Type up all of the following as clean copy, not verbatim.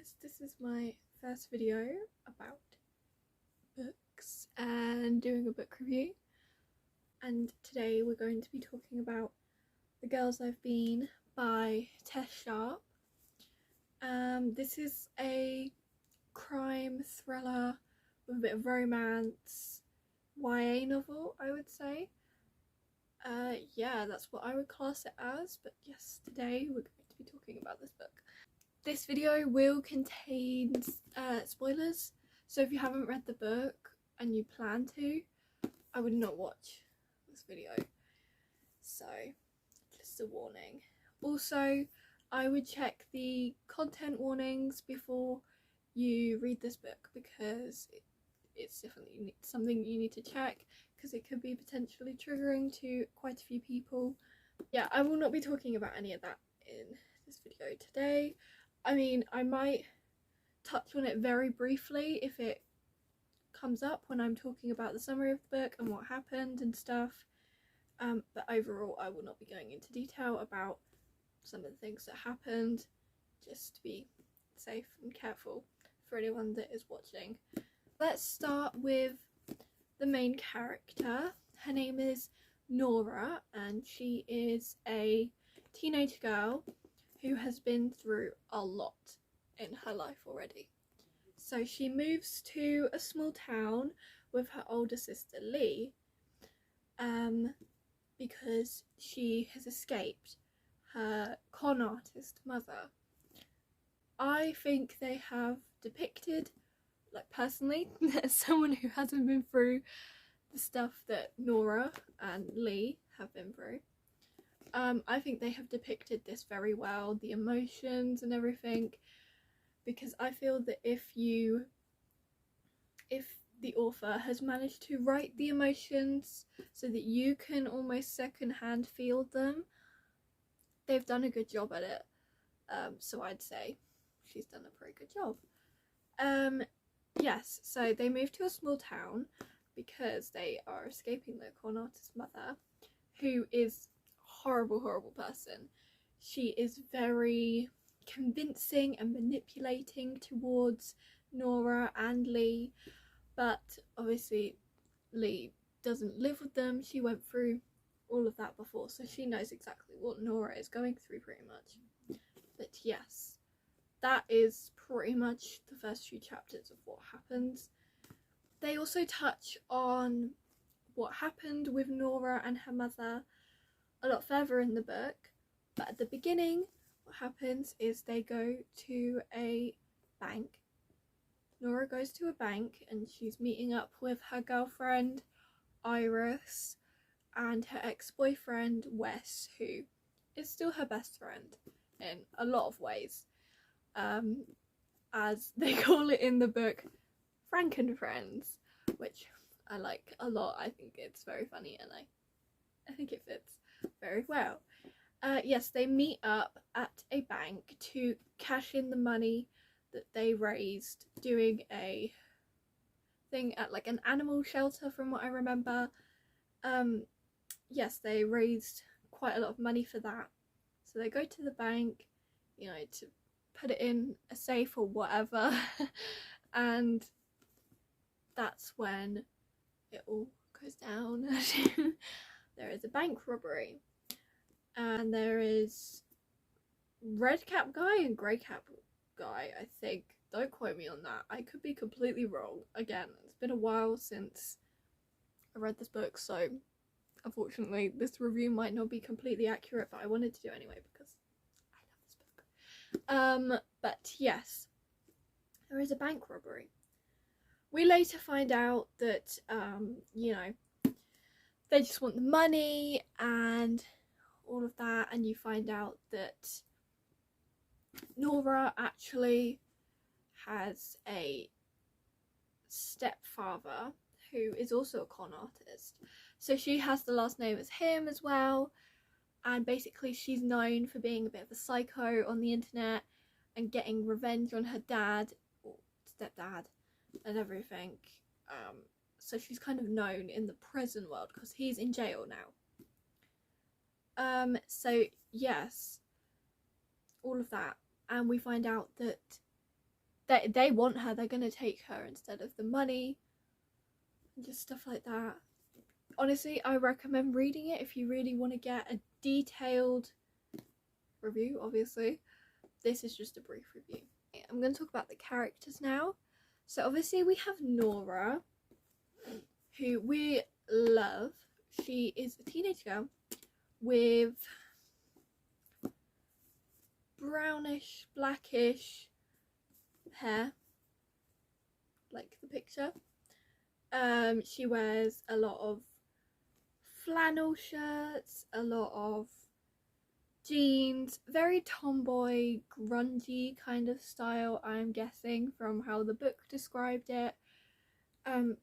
guys, this is my first video about books and doing a book review, and today we're going to be talking about The Girls I've Been by Tess Sharpe. This is a crime thriller with a bit of romance, YA novel, I would say. Yeah, that's what I would class it as, but yes, today we're going to be talking about this book. This video will contain spoilers, so if you haven't read the book and you plan to, I would not watch this video. So, just a warning. Also, I would check the content warnings before you read this book, because it's definitely something you need to check, because it could be potentially triggering to quite a few people. Yeah, I will not be talking about any of that in this video today. I mean, I might touch on it very briefly if it comes up when I'm talking about the summary of the book and what happened and stuff, but overall I will not be going into detail about some of the things that happened, just to be safe and careful for anyone that is watching. Let's start with the main character. Her name is Nora, and she is a teenage girl who has been through a lot in her life already. So she moves to a small town with her older sister Lee, because she has escaped her con artist mother. I think they have depicted, like personally, as someone who hasn't been through the stuff that Nora and Lee have been through, I think they have depicted this very well, the emotions and everything, because I feel that if the author has managed to write the emotions so that you can almost secondhand feel them, they've done a good job at it. So I'd say she's done a pretty good job. Yes, so they move to a small town because they are escaping their con artist mother, who is horrible person. She is very convincing and manipulating towards Nora and Lee, but obviously Lee doesn't live with them. She went through all of that before, so she knows exactly what Nora is going through pretty much. But yes, that is pretty much the first few chapters of what happens. They also touch on what happened with Nora and her mother a lot further in the book, but at the beginning what happens is they go to a bank. Nora goes to a bank and she's meeting up with her girlfriend Iris and her ex-boyfriend Wes, who is still her best friend in a lot of ways, as they call it in the book, Frankenfriends, which I like a lot. I think it's very funny and I think it fits very well. Yes, they meet up at a bank to cash in the money that they raised doing a thing at like an animal shelter, from what I remember. Yes, they raised quite a lot of money for that, so they go to the bank, you know, to put it in a safe or whatever, and that's when it all goes down. There is a bank robbery, and there is red cap guy and grey cap guy, I think. Don't quote me on that, I could be completely wrong. Again, it's been a while since I read this book, so unfortunately this review might not be completely accurate, but I wanted to do it anyway because I love this book. But yes, there is a bank robbery. We later find out that you know, they just want the money and all of that, and you find out that Nora actually has a stepfather who is also a con artist, so she has the last name as him as well, and basically she's known for being a bit of a psycho on the internet and getting revenge on her dad or stepdad and everything. So she's kind of known in the prison world because he's in jail now. So yes, all of that, and we find out that they want her, they're gonna take her instead of the money and just stuff like that. Honestly, I recommend reading it if you really want to get a detailed review. Obviously, this is just a brief review. I'm going to talk about the characters now. So obviously we have Nora, who we love. She is a teenage girl with brownish, blackish hair, like the picture. She wears a lot of flannel shirts, a lot of jeans, very tomboy, grungy kind of style, I'm guessing, from how the book described it.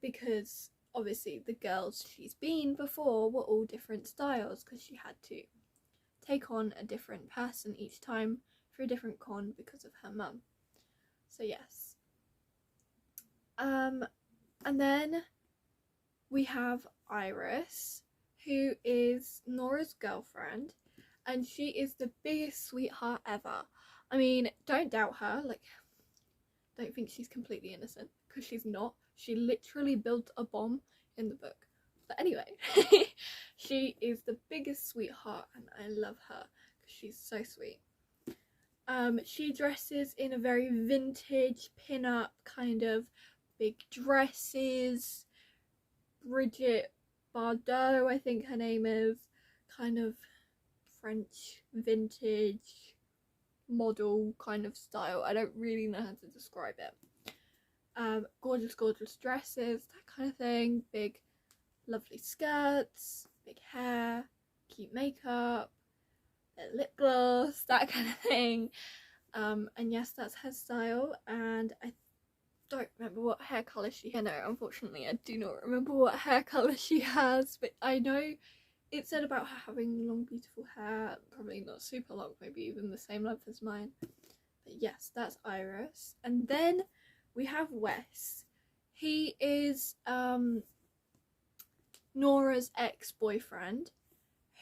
Because obviously the girls she's been before were all different styles, because she had to take on a different person each time for a different con because of her mum. So yes. And then we have Iris, who is Nora's girlfriend, and she is the biggest sweetheart ever. I mean, don't doubt her, like, don't think she's completely innocent, because she's not. She literally built a bomb in the book. But anyway, she is the biggest sweetheart, and I love her because she's so sweet. She dresses in a very vintage pin-up kind of big dresses. Bridget Bardot, I think her name is, kind of French vintage model kind of style. I don't really know how to describe it. Gorgeous dresses, that kind of thing. Big lovely skirts, big hair, cute makeup, lip gloss, that kind of thing. And yes, that's her style, and I don't remember what hair colour she has. No, unfortunately I do not remember what hair colour she has, but I know it said about her having long beautiful hair, probably not super long, maybe even the same length as mine. But yes, that's Iris. And then we have Wes. He is Nora's ex-boyfriend,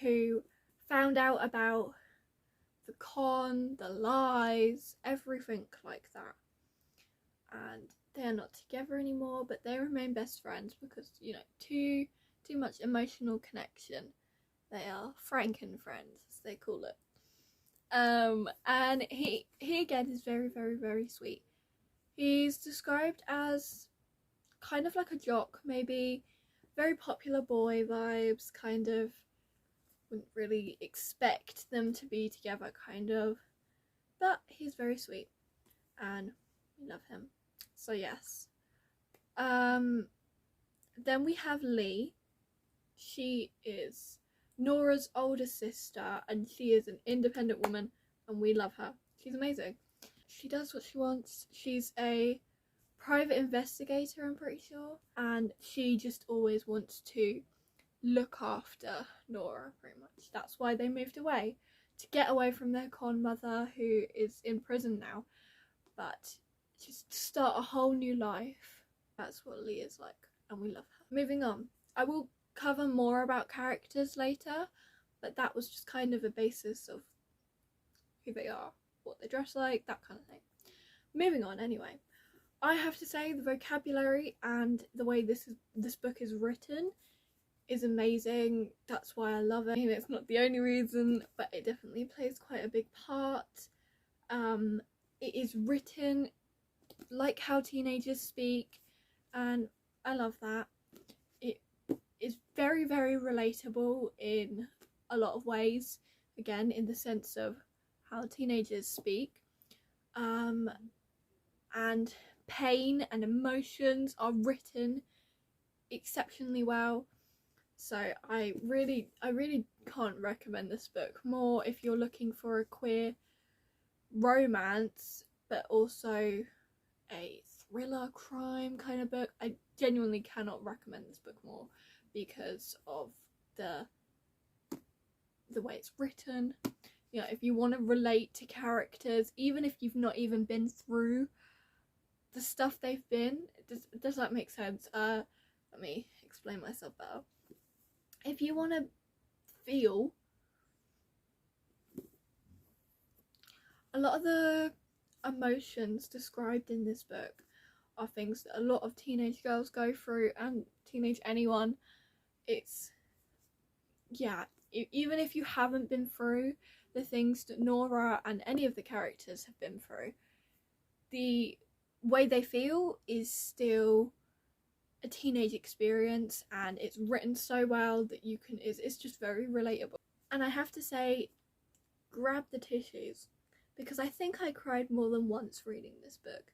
who found out about the con, the lies, everything like that. And they're not together anymore, but they remain best friends because, you know, too much emotional connection. They are Franken friends, as they call it. And he again is very, very, very sweet. He's described as kind of like a jock, maybe, very popular boy vibes, kind of. Wouldn't really expect them to be together, kind of, but he's very sweet and we love him. So yes. Then we have Lee. She is Nora's older sister, and she is an independent woman, and we love her. She's amazing. She does what she wants. She's a private investigator, I'm pretty sure, and she just always wants to look after Nora, pretty much. That's why they moved away, to get away from their con mother, who is in prison now, but just start a whole new life. That's what Lee is like, and we love her. Moving on. I will cover more about characters later, but that was just kind of a basis of who they are, what they dress like, that kind of thing. Moving on anyway. I have to say the vocabulary and the way this book is written is amazing. That's why I love it. I mean, it's not the only reason, but it definitely plays quite a big part. It is written like how teenagers speak, and I love that. It is very, very relatable in a lot of ways, again, in the sense of how teenagers speak. And pain and emotions are written exceptionally well. So I really can't recommend this book more if you're looking for a queer romance, but also a thriller crime kind of book. I genuinely cannot recommend this book more because of the way it's written. You know, if you want to relate to characters, even if you've not even been through the stuff they've been, does that make sense? Let me explain myself better. If you want to feel a lot of emotions described in this book are things that a lot of teenage girls go through, and teenage anyone. It's, yeah, even if you haven't been through the things that Nora and any of the characters have been through, the way they feel is still a teenage experience, and it's written so well that you can, it's just very relatable. And I have to say, grab the tissues, because I think I cried more than once reading this book.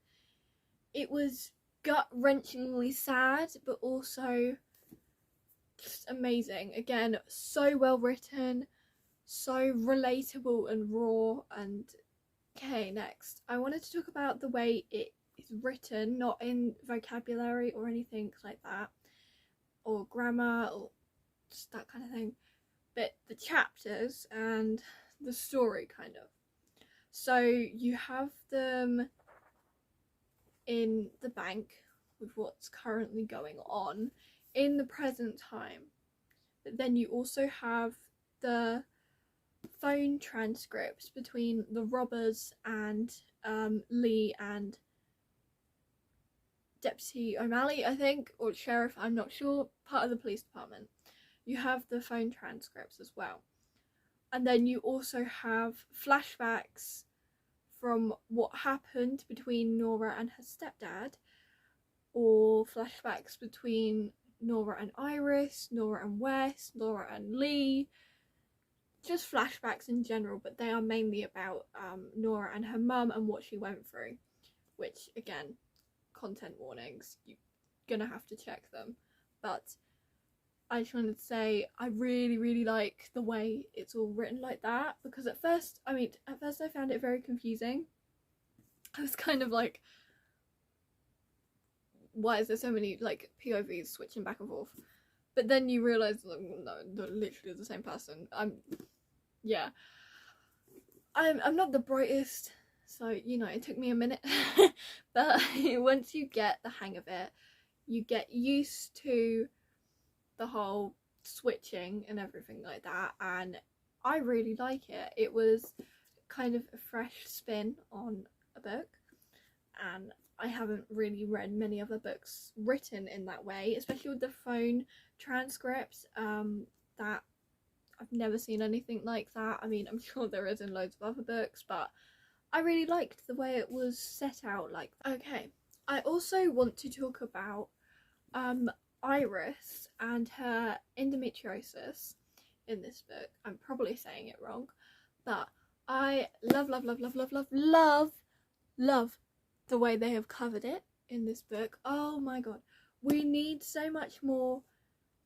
It was gut-wrenchingly sad, but also just amazing. Again, so well written, so relatable and raw. And okay, next I wanted to talk about the way it is written, not in vocabulary or anything like that, or grammar or just that kind of thing, but the chapters and the story, kind of. So you have them in the bank with what's currently going on in the present time, but then you also have the phone transcripts between the robbers and Lee and Deputy O'Malley, I think, or Sheriff, I'm not sure, part of the police department. You have the phone transcripts as well. And then you also have flashbacks from what happened between Nora and her stepdad, or flashbacks between Nora and Iris, Nora and Wes, Nora and Lee, just flashbacks in general, but they are mainly about Nora and her mum and what she went through, which, again, content warnings, you're gonna have to check them. But I just wanted to say I really like the way it's all written like that, because at first I found it very confusing. I was kind of like, why is there so many like POVs switching back and forth? But then you realise, like, no, they're literally the same person. I'm not the brightest, so you know, it took me a minute. But once you get the hang of it, you get used to the whole switching and everything like that, and I really like it. It was kind of a fresh spin on a book, and I haven't really read many other books written in that way, especially with the phone transcripts. That I've never seen anything like that. I mean, I'm sure there is in loads of other books, but I really liked the way it was set out like that. Okay, I also want to talk about Iris and her endometriosis in this book. I'm probably saying it wrong, but I love the way they have covered it in this book. Oh my god, we need so much more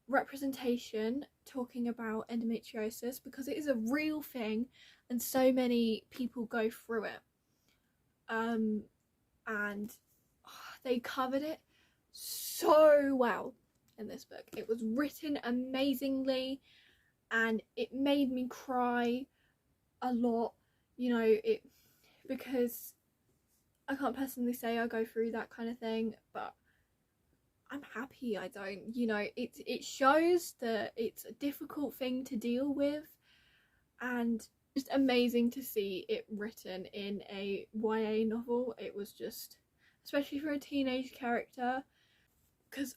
representation talking about endometriosis, because it is a real thing and so many people go through it. And they covered it so well in this book. It was written amazingly, and it made me cry a lot, you know, because I can't personally say I go through that kind of thing, but I'm happy I don't. You know, it shows that it's a difficult thing to deal with, and just amazing to see it written in a YA novel. It was just, especially for a teenage character, because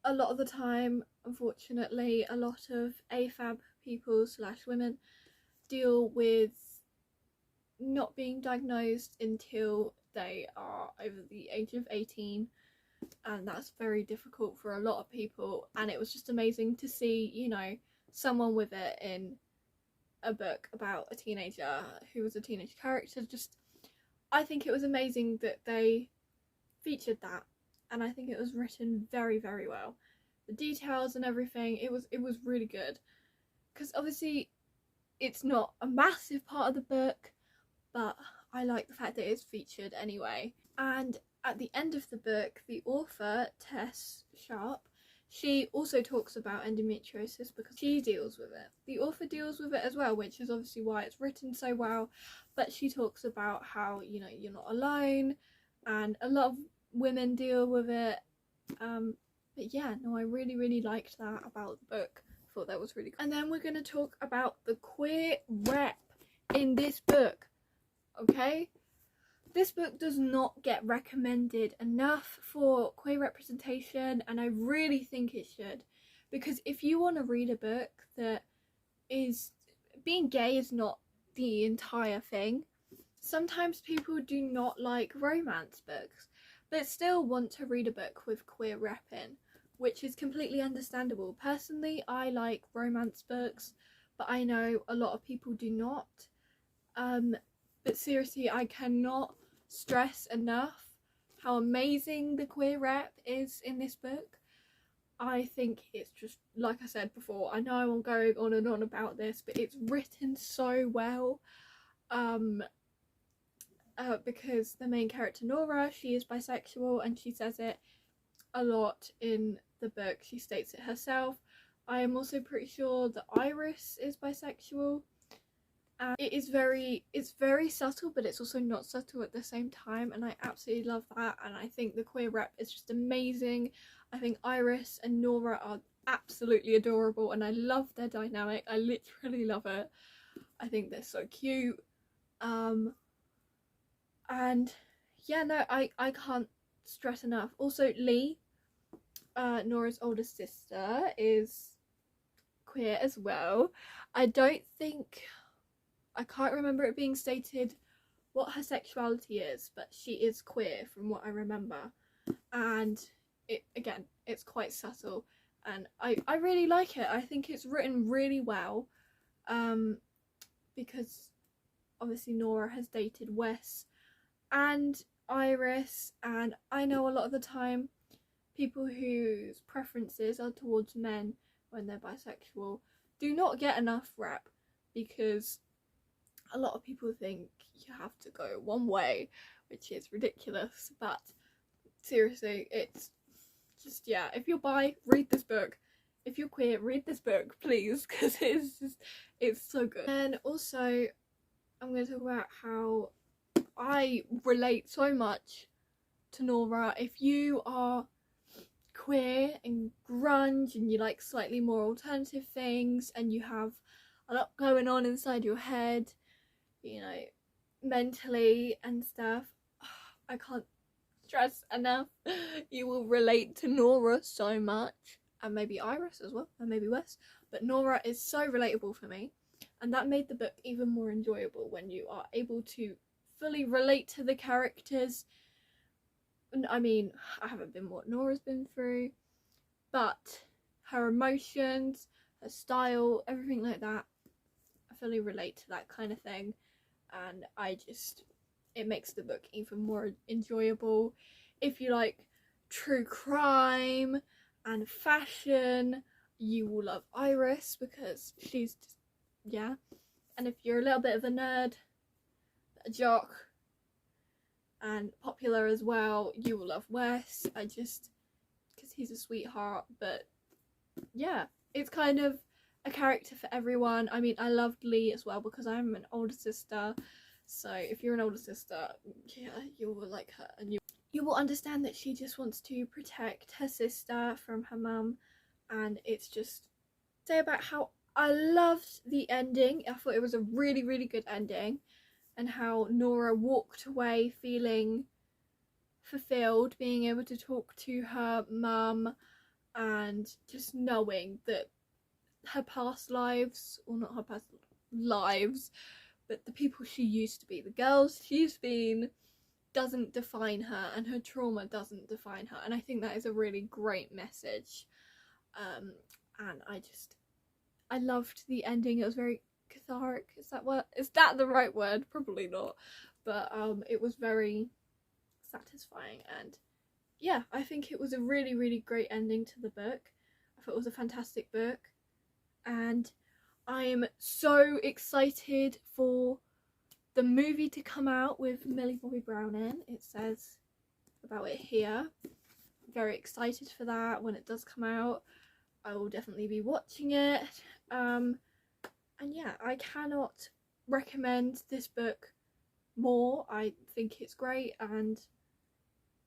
a lot of the time, unfortunately, a lot of AFAB people / women deal with not being diagnosed until they are over the age of 18, and that's very difficult for a lot of people. And it was just amazing to see, you know, someone with it in a book about a teenager who was a teenage character. Just, I think it was amazing that they featured that, and I think it was written very well. The details and everything, it was really good, because obviously it's not a massive part of the book, but I like the fact that it's featured anyway. And at the end of the book, the author, Tess Sharpe, she also talks about endometriosis because she deals with it. The author deals with it as well, which is obviously why it's written so well, but she talks about how, you know, you're not alone, and a lot of women deal with it. But yeah, no, I really liked that about the book. I thought that was really cool. And then we're going to talk about the queer rep in this book, okay? This book does not get recommended enough for queer representation, and I really think it should, because if you want to read a book that is, being gay is not the entire thing. Sometimes people do not like romance books but still want to read a book with queer rep in, which is completely understandable. Personally, I like romance books, but I know a lot of people do not. But seriously, I cannot stress enough how amazing the queer rep is in this book. I think it's just, like I said before, I know I'm going on and on about this, but it's written so well. Because the main character Nora, she is bisexual, and she says it a lot in the book. She states it herself. I am also pretty sure that Iris is bisexual. And it's very subtle, but it's also not subtle at the same time, and I absolutely love that. And I think the queer rep is just amazing. I think Iris and Nora are absolutely adorable, and I love their dynamic. I literally love it. I think they're so cute. And yeah, no, I can't stress enough. Also, Lee, Nora's older sister, is queer as well. I can't remember it being stated what her sexuality is, but she is queer from what I remember. And it's quite subtle, and I really like it. I think it's written really well, because obviously Nora has dated Wes and Iris, and I know a lot of the time people whose preferences are towards men when they're bisexual do not get enough rep, because a lot of people think you have to go one way, which is ridiculous. But seriously, it's just, yeah, if you're bi, read this book. If you're queer, read this book, please, because it's so good. And also, I'm going to talk about how I relate so much to Nora. If you are queer and grunge and you like slightly more alternative things, and you have a lot going on inside your head, you know, mentally and stuff, I can't stress enough, you will relate to Nora so much, and maybe Iris as well, and maybe Wes, but Nora is so relatable for me, and that made the book even more enjoyable when you are able to fully relate to the characters. And I mean, I haven't been what Nora's been through, but her emotions, her style, everything like that, I fully relate to that kind of thing, and it makes the book even more enjoyable. If you like true crime and fashion, you will love Iris, because she's just, yeah. And if you're a little bit of a nerd, a jock, and popular as well, you will love Wes. Because he's a sweetheart. But yeah, it's kind of a character for everyone. I mean, I loved Lee as well, because I'm an older sister, so if you're an older sister, yeah, you will like her, and you will understand that she just wants to protect her sister from her mum. And it's just, say about how I loved the ending. I thought it was a really, really good ending, and how Nora walked away feeling fulfilled, being able to talk to her mum, and just knowing that her past lives, or not her past lives, but the people she used to be, the girls she's been, doesn't define her, and her trauma doesn't define her. And I think that is a really great message. And I loved the ending. It was very cathartic. Is that the right word? Probably not, but it was very satisfying. And yeah, I think it was a really, really great ending to the book. I thought it was a fantastic book, and I am so excited for the movie to come out with Millie Bobby Brown in. It says about it here. I'm very excited for that. When it does come out, I will definitely be watching it. And yeah, I cannot recommend this book more. I think it's great, and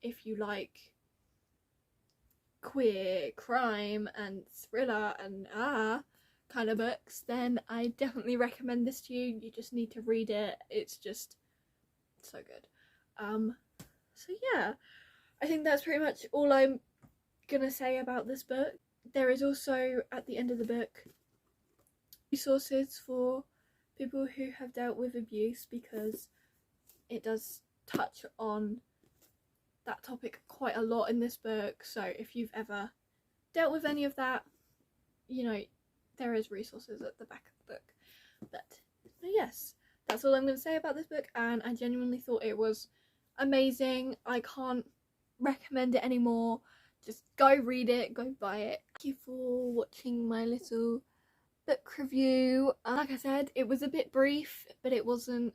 if you like queer crime and thriller and kind of books, then I definitely recommend this to you. You just need to read it. It's just so good. So yeah, I think that's pretty much all I'm gonna say about this book. There is also, at the end of the book, resources for people who have dealt with abuse, because it does touch on that topic quite a lot in this book. So if you've ever dealt with any of that, you know, there is resources at the back of the book. But yes, that's all I'm going to say about this book, and I genuinely thought it was amazing. I can't recommend it anymore. Just go read it, go buy it. Thank you for watching my little book review. Like I said, it was a bit brief, but it wasn't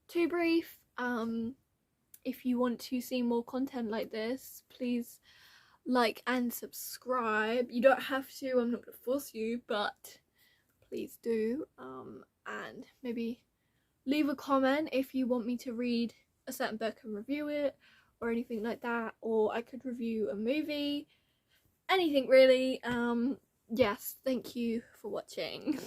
too brief. If you want to see more content like this, please like and subscribe. You don't have to, I'm not going to force you, but please do. And maybe leave a comment if you want me to read a certain book and review it, or anything like that, or I could review a movie, anything really. Yes, thank you for watching.